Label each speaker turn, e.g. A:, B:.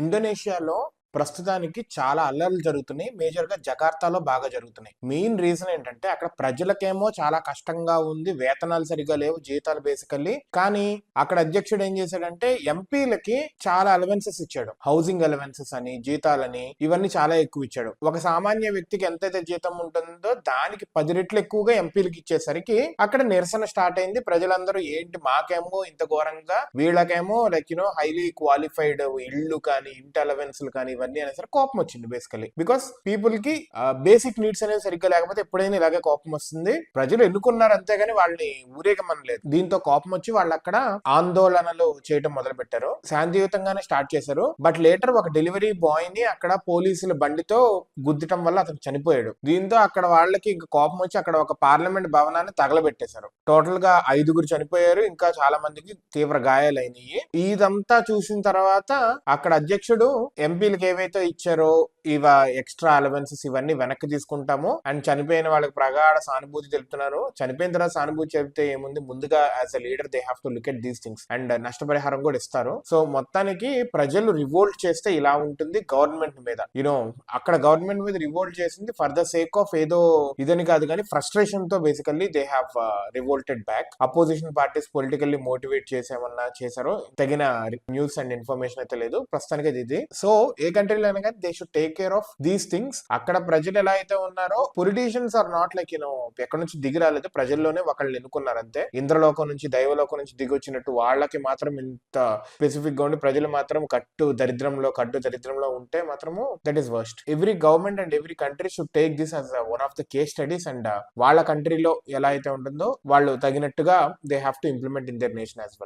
A: ఇండోనేషియాలో ప్రస్తుతానికి చాలా అల్లర్లు జరుగుతున్నాయి. మేజర్‌గా జకార్తాలో బాగా జరుగుతున్నాయి. మెయిన్ రీజన్ ఏంటంటే అక్కడ ప్రజలకేమో చాలా కష్టంగా ఉంది. వేతనాలు సరిగ్గా లేవు. జీతాలు బేసికల్లీ. కానీ అక్కడ అధ్యక్షుడు ఏం చేశాడంటే ఎంపీలకి చాలా అలవెన్సెస్ ఇచ్చాడు. హౌసింగ్ అలవెన్సెస్ అని, జీతాలని ఇవన్నీ చాలా ఎక్కువ ఇచ్చాడు. ఒక సామాన్య వ్యక్తికి ఎంతైతే జీతం ఉంటుందో దానికి 10 రెట్లు ఎక్కువగా ఎంపీలకి ఇచ్చేసరికి అక్కడ నిరసన స్టార్ట్ అయింది. ప్రజలందరూ ఏంటి మాకేమో ఇంత ఘోరంగా, వీళ్ళకేమో హైలీ క్వాలిఫైడ్ ఇళ్ళు కానీ, ఇంటి అలవెన్స్‌లు కానీ ఇవన్నీ అనేసరికి కోపం వచ్చింది బేసికలీ. బికాస్ పీపుల్ కి బేసిక్ నీడ్స్ అనేవి సరిగ్గా లేకపోతే ఎప్పుడైనా ఇలాగే కోపం వస్తుంది. ప్రజలు ఎన్నుకున్నారు అంతేగాని వాళ్ళని ఊరేగమనలేదు. దీంతో కోపం వచ్చి వాళ్ళు అక్కడ ఆందోళనలు చేయడం మొదలు పెట్టారు. శాంతియుతంగానే స్టార్ట్ చేశారు. బట్ లేటర్ ఒక డెలివరీ బాయ్ ని అక్కడ పోలీసుల బండితో గుద్దటం వల్ల అతను చనిపోయాడు. దీంతో అక్కడ వాళ్ళకి ఇంకా కోపం వచ్చి అక్కడ ఒక పార్లమెంట్ భవనాన్ని తగలబెట్టేశారు. టోటల్ గా 5 చనిపోయారు. ఇంకా చాలా మందికి తీవ్ర గాయాలైనవి. ఇదంతా చూసిన తర్వాత అక్కడ అధ్యక్షుడు ఎంపీలకు ఏవైతే ఇచ్చారో ఇవ ఎక్స్ట్రా అలవెన్సెస్ ఇవన్నీ వెనక్కి తీసుకుంటాము అండ్ చనిపోయిన వాళ్ళకి ప్రగాఢ సానుభూతి తెలుపుతున్నారు. చనిపోయిన తర్వాత సానుభూతి చెబితే ఏముంది, ముందుగా as a leader they have to look at these things and నష్టపరిహారం కూడా ఇస్తారు. సో మొత్తానికి ప్రజలు రివోల్ట్ చేస్తే ఇలా ఉంటుంది గవర్నమెంట్ మీద. అక్కడ గవర్నమెంట్ మీద రివోల్ట్ చేసింది ఫర్ ద సేక్ ఆఫ్ ఏదో ఇదని కాదు, కానీ ఫ్రస్ట్రేషన్ తో basically they have revolted back. Opposition parties politically motivate చేసేమన్నా చేశారో తగిన న్యూస్ అండ్ ఇన్ఫర్మేషన్ అయితే లేదు ప్రస్తుతానికి ఇది. సో ఏ కంట్రీలో అయినా కానీ they should take care of these things. అక్కడ ప్రజలు ఎలా అయితే ఉన్నారో, పొలిటీషియన్స్ ఆర్ నాట్ లైక్ ఎక్కడి నుంచి దిగి రాలేదు, ప్రజల్లోనే ఒకళ్ళు ఎన్నుకున్నారు అంతే. ఇంద్రలోకం నుంచి దైవలోకం నుంచి దిగి వచ్చినట్టు వాళ్ళకి మాత్రం ఇంత స్పెసిఫిక్ గా ఉండి ప్రజలు మాత్రం కట్టు దరిద్రంలో ఉంటే మాత్రము that is worst. Every government and every country should take this as one of the case studies and వాళ్ళ కంట్రీలో ఎలా అయితే ఉంటుందో వాళ్ళు తగినట్టుగా they have to implement in there nation as well.